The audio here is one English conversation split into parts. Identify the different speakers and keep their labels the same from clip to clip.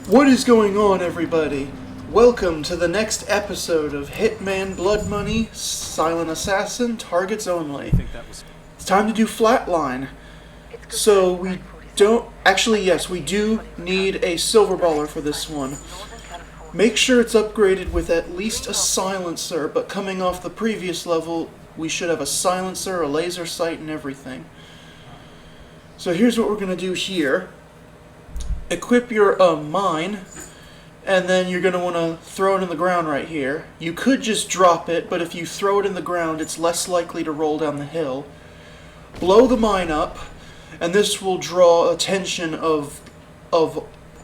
Speaker 1: What is going on, everybody? Welcome to the next episode of Hitman, Blood Money, Silent Assassin, Targets Only. It's time to do Flatline. So we don't... Actually, yes, we do need a silver baller for this one. Make sure it's upgraded with at least a silencer, but coming off the previous level, we should have a silencer, a laser sight, and everything. So here's what we're going to do here. Equip your mine, and then you're going to want to throw it in the ground right here. You could just drop it, but if you throw it in the ground, it's less likely to roll down the hill. Blow the mine up, and this will draw attention of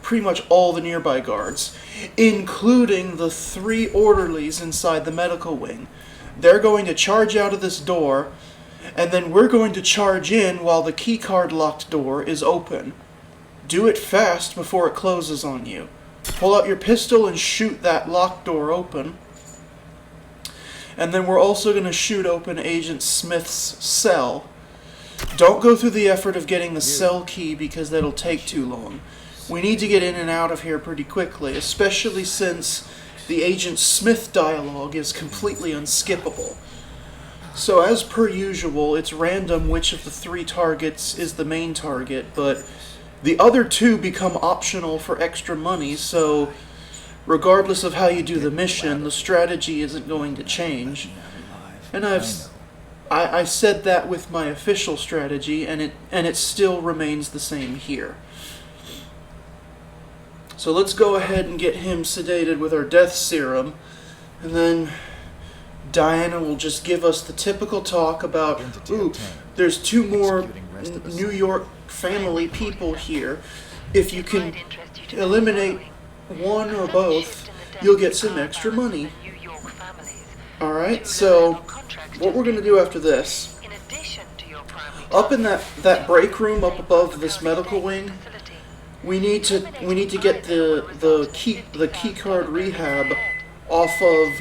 Speaker 1: pretty much all the nearby guards, including the 3 orderlies inside the medical wing. They're going to charge out of this door, and then we're going to charge in while the keycard locked door is open. Do it fast before it closes on you. Pull out your pistol and shoot that locked door open. And then we're also going to shoot open Agent Smith's cell. Don't go through the effort of getting the cell key because that'll take too long. We need to get in and out of here pretty quickly, especially since the Agent Smith dialogue is completely unskippable. So as per usual, it's random which of the 3 targets is the main target, but the other 2 become optional for extra money, so regardless of how you do the mission, the strategy isn't going to change. And I said that with my official strategy, and it still remains the same here. So let's go ahead and get him sedated with our death serum, and then Diana will just give us the typical talk about, ooh, there's 2 more New York family people here. If you can eliminate one or both, you'll get some extra money. Alright, so what we're going to do after this, up in that break room up above this medical wing, we need to get the key card rehab off of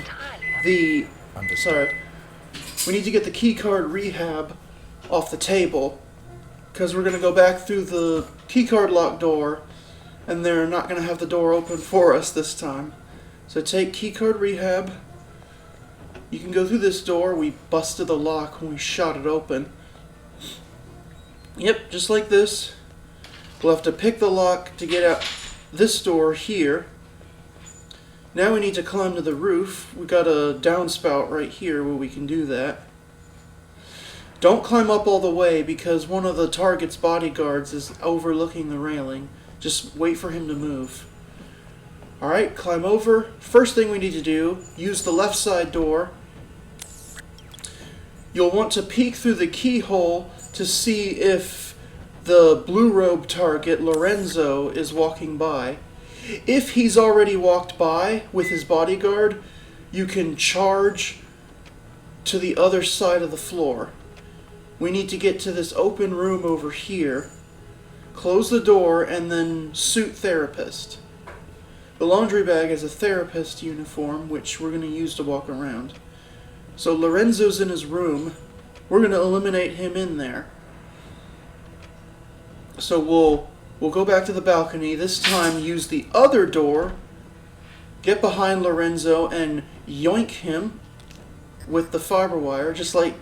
Speaker 1: the we need to get the key card rehab off the table, because we're going to go back through the keycard lock door, and they're not going to have the door open for us this time. So take keycard rehab. You can go through this door. We busted the lock when we shot it open. Yep, just like this. We'll have to pick the lock to get out this door here. Now we need to climb to the roof. We got a downspout right here where we can do that. Don't climb up all the way because one of the target's bodyguards is overlooking the railing. Just wait for him to move. Alright, climb over. First thing we need to do, use the left side door. You'll want to peek through the keyhole to see if the blue robe target, Lorenzo, is walking by. If he's already walked by with his bodyguard, you can charge to the other side of the floor. We need to get to this open room over here, close the door, and then suit therapist. The laundry bag is a therapist uniform, which we're going to use to walk around. So Lorenzo's in his room. We're going to eliminate him in there. So we'll go back to the balcony. This time use the other door, get behind Lorenzo, and yoink him with the fiber wire, just like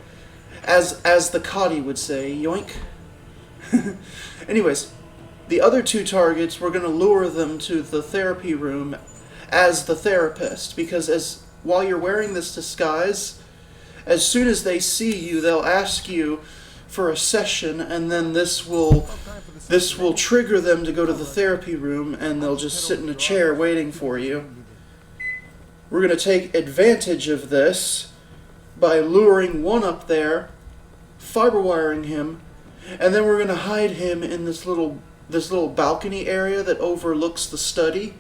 Speaker 1: as the Cotty would say, yoink. Anyways, the other 2 targets, we're going to lure them to the therapy room as the therapist, because while you're wearing this disguise, as soon as they see you, they'll ask you for a session, and then this will trigger them to go to the therapy room, and they'll just sit in a chair waiting for you. We're going to take advantage of this by luring one up there, fiber wiring him, and then we're going to hide him in this little balcony area that overlooks the study.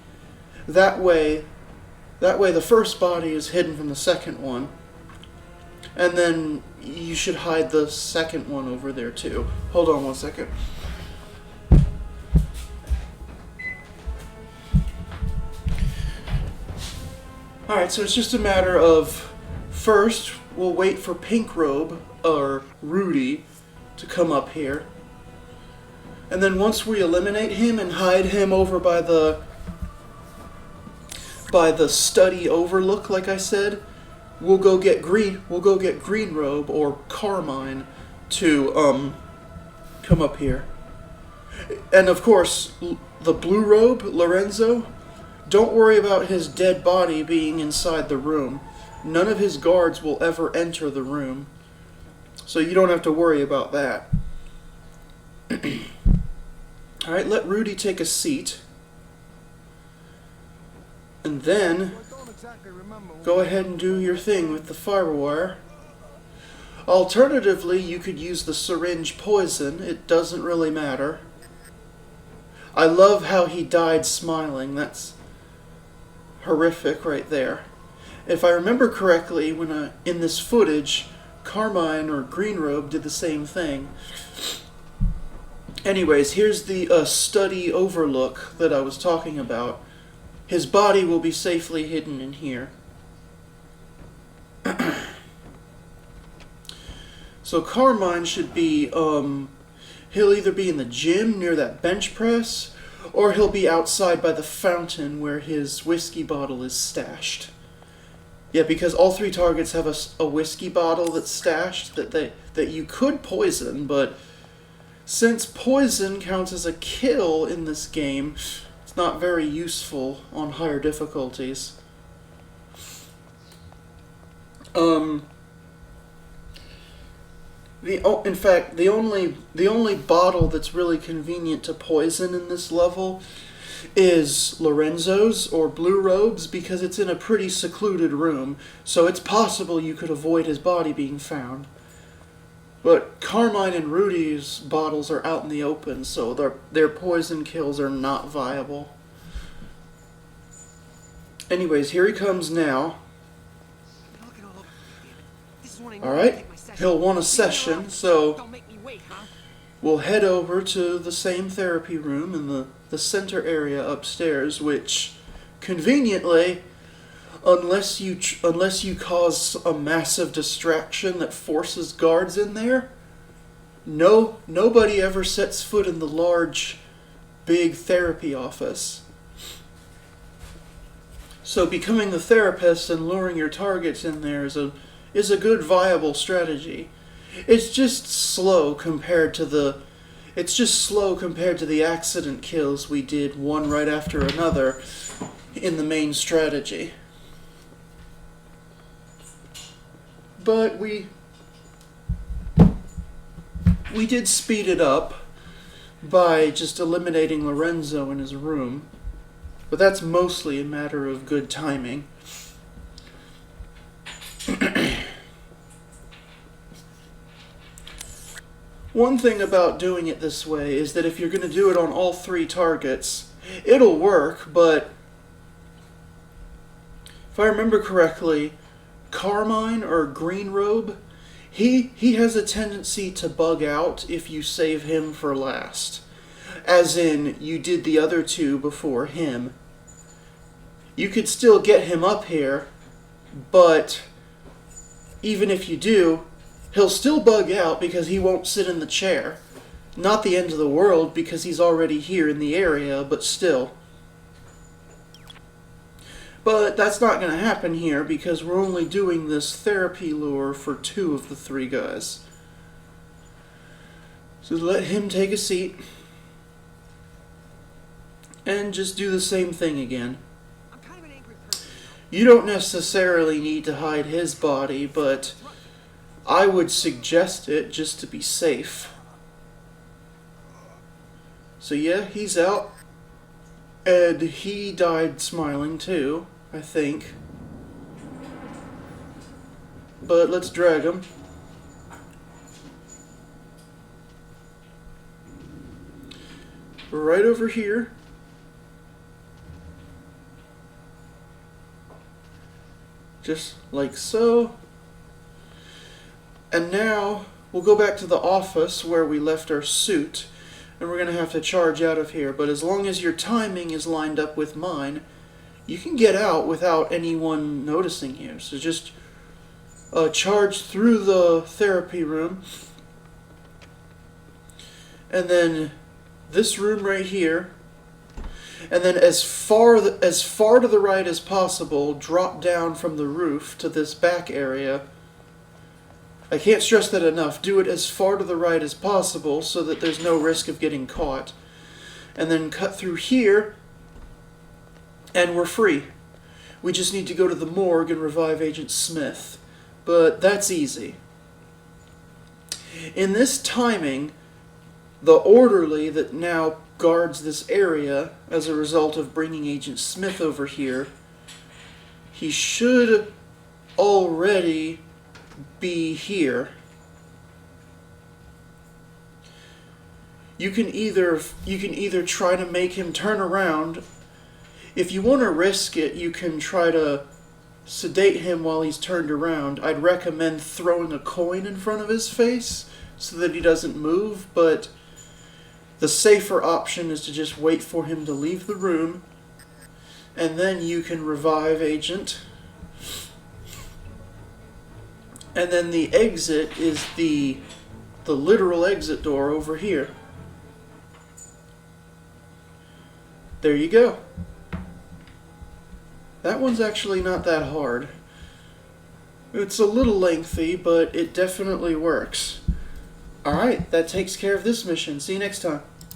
Speaker 1: That way the first body is hidden from the second one, and then you should hide the second one over there too. Hold on one second. Alright, so it's just a matter of, first, we'll wait for Pink Robe, or Rudy, to come up here. And then once we eliminate him and hide him over by the by the study overlook, like I said, we'll go get Green Robe or Carmine to come up here. And of course, the Blue Robe, Lorenzo, don't worry about his dead body being inside the room. None of his guards will ever enter the room, so you don't have to worry about that. Alright, let Rudy take a seat. And then, go ahead and do your thing with the firewire. Alternatively, you could use the syringe poison. It doesn't really matter. I love how he died smiling. That's horrific right there. If I remember correctly, when in this footage, Carmine or Green Robe did the same thing. Anyways, here's the study overlook that I was talking about. His body will be safely hidden in here. So Carmine should be, he'll either be in the gym near that bench press, or he'll be outside by the fountain where his whiskey bottle is stashed. Yeah, because all three targets have a whiskey bottle that's stashed that you could poison, but since poison counts as a kill in this game, it's not very useful on higher difficulties. In fact, the only bottle that's really convenient to poison in this level is Lorenzo's or Blue Robe's, because it's in a pretty secluded room, so it's possible you could avoid his body being found. But Carmine and Rudy's bottles are out in the open, so their poison kills are not viable. Anyways, here he comes now. Alright, he'll want a session, so we'll head over to the same therapy room in the center area upstairs, which, conveniently, unless you cause a massive distraction that forces guards in there, nobody ever sets foot in the large, big therapy office. So becoming the therapist and luring your targets in there is a good viable strategy. It's just slow compared to the accident kills we did one right after another in the main strategy. But we did speed it up by just eliminating Lorenzo in his room. But that's mostly a matter of good timing. One thing about doing it this way is that if you're going to do it on all three targets, it'll work, but if I remember correctly, Carmine or Green Robe, he has a tendency to bug out if you save him for last. As in, you did the other two before him. You could still get him up here, but even if you do, he'll still bug out because he won't sit in the chair. Not the end of the world because he's already here in the area, but still. But that's not going to happen here because we're only doing this therapy lure for 2 of the 3 guys. So let him take a seat. And just do the same thing again. I'm kind of an angry person. You don't necessarily need to hide his body, but I would suggest it just to be safe. So yeah, he's out. And he died smiling too, I think. But let's drag him. Right over here. Just like so. And now we'll go back to the office where we left our suit, and we're going to have to charge out of here. But as long as your timing is lined up with mine, you can get out without anyone noticing you. So just charge through the therapy room, and then this room right here. And then as far to the right as possible, drop down from the roof to this back area. I can't stress that enough. Do it as far to the right as possible so that there's no risk of getting caught. And then cut through here, and we're free. We just need to go to the morgue and revive Agent Smith. But that's easy. In this timing, the orderly that now guards this area as a result of bringing Agent Smith over here, he should already be here. You can either try to make him turn around. If you want to risk it, you can try to sedate him while he's turned around. I'd recommend throwing a coin in front of his face so that he doesn't move, but the safer option is to just wait for him to leave the room, and then you can revive Agent. And then the exit is the literal exit door over here. There you go. That one's actually not that hard. It's a little lengthy, but it definitely works. Alright, that takes care of this mission. See you next time.